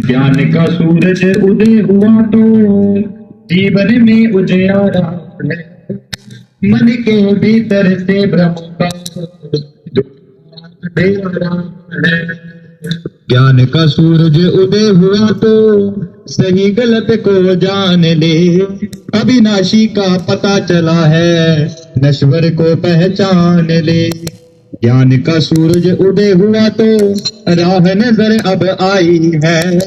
ज्ञान का सूरज उदय हुआ तो जीवन में उजियारा है। मन के भीतर से ब्रह्म का अंधेरा है। ज्ञान का सूरज उदय हुआ तो सही गलत को जान ले। अविनाशी का पता चला है, नश्वर को पहचान ले। ज्ञान का सूरज उदय हुआ तो राह नजर अब आई है।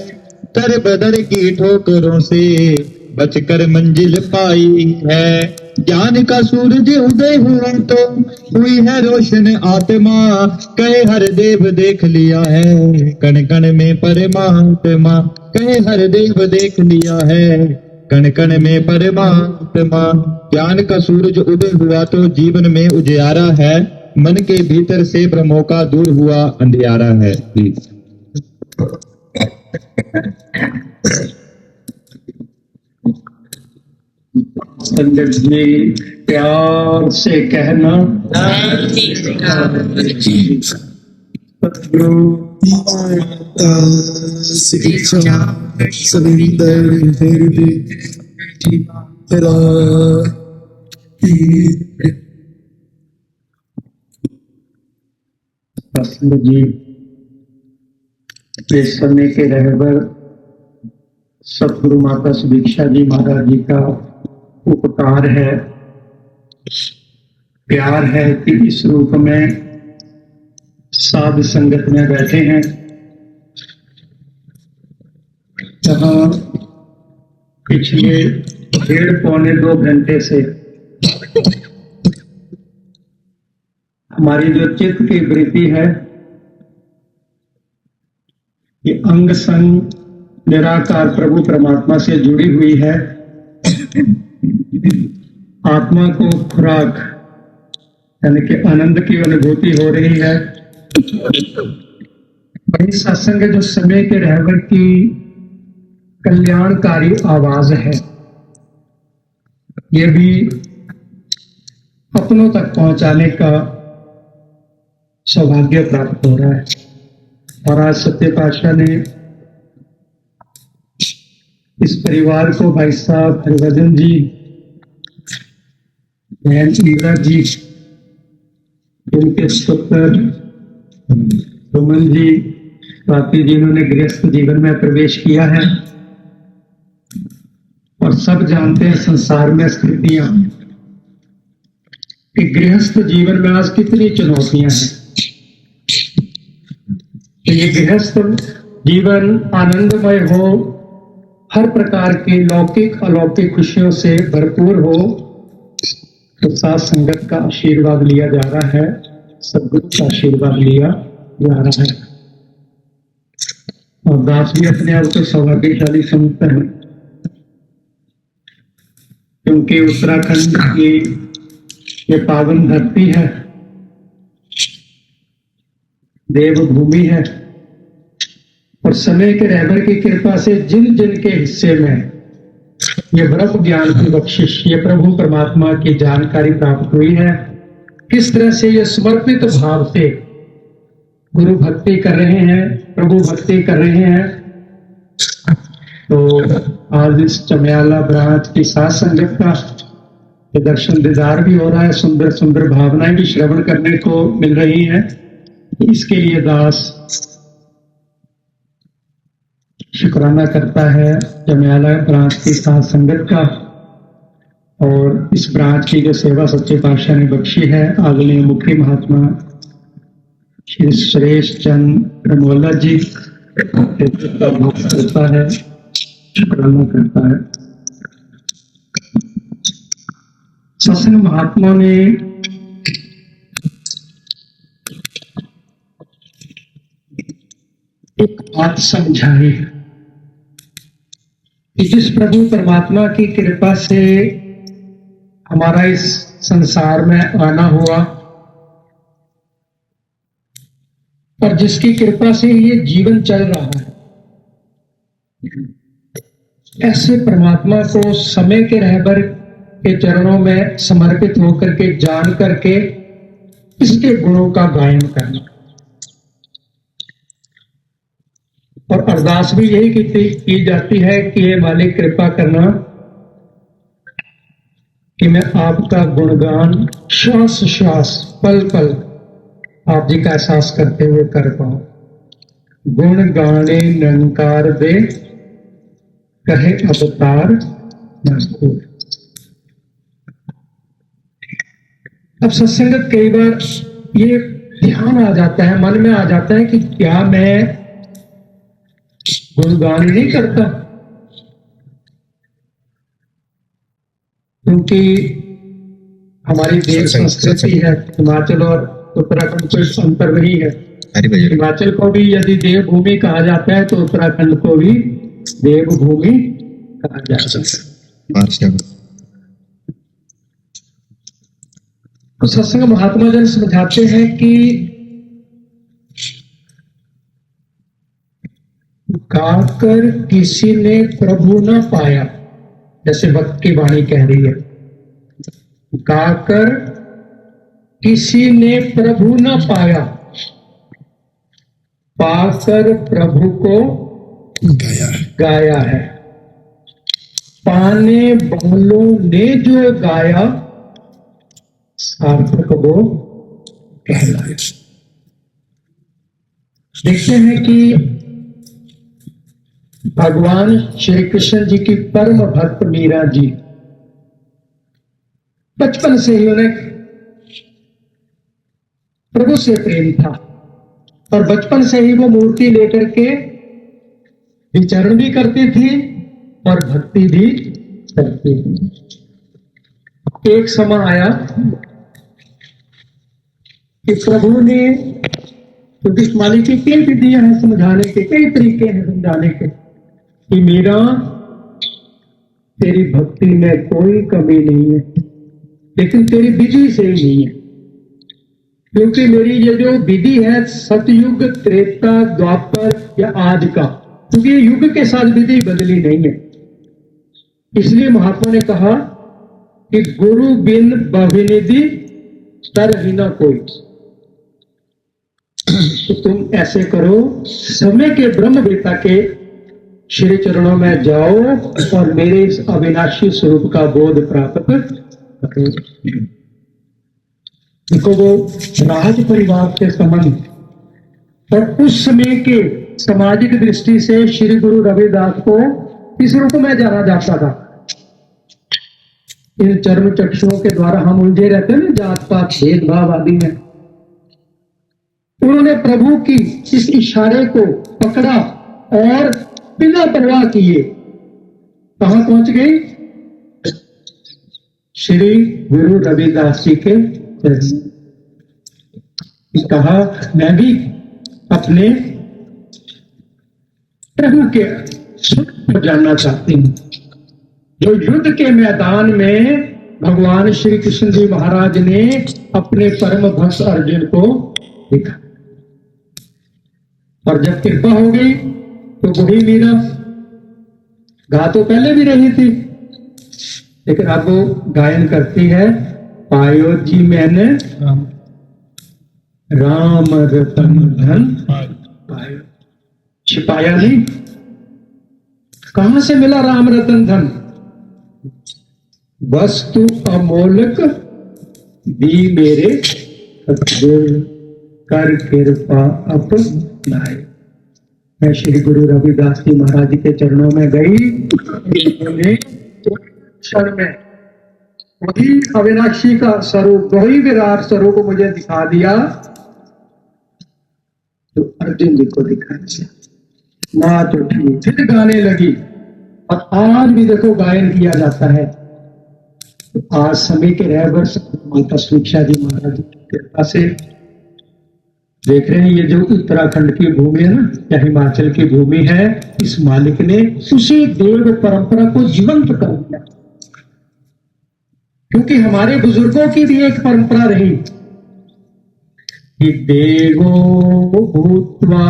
दर बदर की ठोकरों से बचकर मंजिल पाई है। ज्ञान का सूरज उदय हुआ तो हुई है रोशन आत्मा। कहे हर देव देख लिया है, कण कण में परमात्मा। कहे हर देव देख लिया है, कण कण में परमात्मा। ज्ञान का सूरज उदय हुआ तो जीवन में उजियारा है। मन के भीतर से भ्रमों का दूर हुआ अंधियारा है। संगत जी प्यार से कहना, जी इस समय के रहबर सतगुरु माता सुदीक्षा जी महाराज जी का उपकार है, प्यार है कि इस रूप में साध संगत में बैठे हैं, जहां पिछले 1.5-2 घंटे से हमारी जो चित्त की वृत्ति है ये अंग संग निराकार प्रभु परमात्मा से जुड़ी हुई है। आत्मा को खुराक यानी कि आनंद की अनुभूति हो रही है। वही सत्संग जो समय के रहबर की कल्याणकारी आवाज है, ये भी अपनों तक पहुंचाने का सौभाग्य प्राप्त हो रहा है। और आज सत्य पातशाह ने इस परिवार को भाई साहब हरिभजन जी, बहन इंदिरा जी, उनके पुत्र सुमन जी, स्वाति जी, इन्होंने गृहस्थ जीवन में प्रवेश किया है। और सब जानते हैं संसार में स्थितियां कि गृहस्थ जीवन में आज कितनी चुनौतियां हैं। तो ये गृहस्थ जीवन आनंदमय हो, हर प्रकार की लौकिक अलौकिक खुशियों से भरपूर हो, तो साथ संगत का आशीर्वाद लिया जा रहा है, सद्गुरु का आशीर्वाद लिया जा रहा है। और दास भी अपने आप को सौभाग्यशाली समझते हैं, क्योंकि उत्तराखंड की ये पावन धरती है, देवभूमि है। और समय के रहबर की कृपा से जिन जिन के हिस्से में ये ब्रह्म ज्ञान की बख्शिश, ये प्रभु परमात्मा की जानकारी प्राप्त हुई है, किस तरह से ये समर्पित भाव से गुरु भक्ति कर रहे हैं, प्रभु भक्ति कर रहे हैं। तो आज इस चमियाला ब्रांच की साथ संगत का ये दर्शन दीदार भी हो रहा है, सुंदर सुंदर भावनाएं भी श्रवण करने को मिल रही हैं। इसके लिए दास शुक्राना करता है जमियाला ब्रांच की साथ संगत का। और इस ब्रांच की जो सेवा सच्चे पातशाह ने बख्शी है, आदरणीय मुखी महात्मा श्री सुरेश चंद रमोला जी करता है, शुक्राना करता है। सत्संग महात्मा ने एक बात समझाई कि जिस प्रभु परमात्मा की कृपा से हमारा इस संसार में आना हुआ और जिसकी कृपा से ये जीवन चल रहा है, ऐसे परमात्मा को समय के रहबर के चरणों में समर्पित होकर के जान करके इसके गुणों का गायन करना और अरदास भी यही की जाती है कि हे मालिक कृपा करना कि मैं आपका गुणगान श्वास श्वास पल पल आप जी का एहसास करते हुए कर पाऊं। गुण गाने निरंकार दे कहे अवतार मजबूर। अब सत्संग कई बार ये ध्यान आ जाता है, मन में आ जाता है कि क्या मैं गुणगान नहीं करता, क्योंकि हमारी देश संस्कृति है, हिमाचल और उत्तराखंड कोई अंतर नहीं है। हिमाचल को भी यदि देवभूमि कहा जाता है तो उत्तराखंड को भी देवभूमि कहा जाता है। तो सत्संग महात्मा जन समझाते हैं कि गाकर किसी ने प्रभु न पाया, जैसे भक्त की वाणी कह रही है, गाकर किसी ने प्रभु न पाया, पाकर प्रभु को गाया है। पाने वालों ने जो गाया सार्थक वो कहलाया। देखते हैं कि भगवान श्री कृष्ण जी की परम भक्त मीरा जी बचपन से ही उन्हें प्रभु से प्रेम था और बचपन से ही वो मूर्ति लेकर के विचरण भी करती थी और भक्ति भी करती थी। एक समय आया कि प्रभु ने, क्योंकि मालिक की कई विधियां हैं समझाने के, कई तरीके हैं समझाने के, कि मीरा तेरी भक्ति में कोई कमी नहीं है, लेकिन तेरी विधि से ही नहीं है, क्योंकि मेरी ये जो विधि है सतयुग त्रेता द्वापर या आज का, क्योंकि ये युग के साथ विधि बदली नहीं है। इसलिए महात्मा ने कहा कि गुरु बिन बहुनिधि तरहीना कोई। तो तुम ऐसे करो, समय के ब्रह्मवेता के श्री चरणों में जाओ और मेरे इस अविनाशी स्वरूप का बोध प्राप्त करो। देखो वो राज परिवार के संबंध और उस समय के सामाजिक दृष्टि से श्री गुरु रविदास को इस रूप में जाना जाता था। इन चर्म चक्षुओं के द्वारा हम उलझे रहते हैं ना, जात पात भेदभाव आदि में। उन्होंने प्रभु की इस इशारे को पकड़ा और बिना परवाह किए कहां पहुंच गई? श्री गुरु रविदास जी के चरण। कहा मैं भी अपने प्रभु के सुख पर जानना चाहती हूं। जो युद्ध के मैदान में भगवान श्री कृष्ण जी महाराज ने अपने परम भक्त अर्जुन को देखा, और जब कृपा हो गई तो वही मीरा गा तो पहले भी रही थी, लेकिन अब वो गायन करती है, पायो जी मैंने राम रतन धन पायो। छिपाया नहीं। कहां से मिला राम रतन धन? वस्तु अमोलक दी मेरे सतगुर कर कृपा अपनाए। मैं श्री गुरु रविदास जी महाराज जी के चरणों में गई, उन्होंने क्षण में वही अविनाशी का स्वरूप, वही विराट स्वरूप मुझे दिखा दिया तो अर्जुन जी को दिखा दिया। मात उठी, फिर गाने लगी, और आज भी देखो गायन किया जाता है। तो आज समय के रहबर माता सुरक्षा जी महाराज की कृपा से देख रहे हैं, ये जो उत्तराखंड की भूमि है ना, या हिमाचल की भूमि है, इस मालिक ने उसी देव परंपरा को जीवंत कर दिया। क्योंकि हमारे बुजुर्गों की भी एक परंपरा रही कि देवो भूत्वा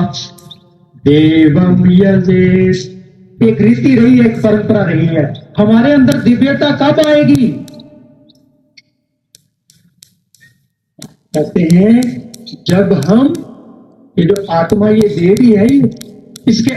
देवम यजेत, एक रीति रही, एक परंपरा रही है। हमारे अंदर दिव्यता कब आएगी? कहते हैं जब हम, ये जो आत्मा, ये देवी है, इसके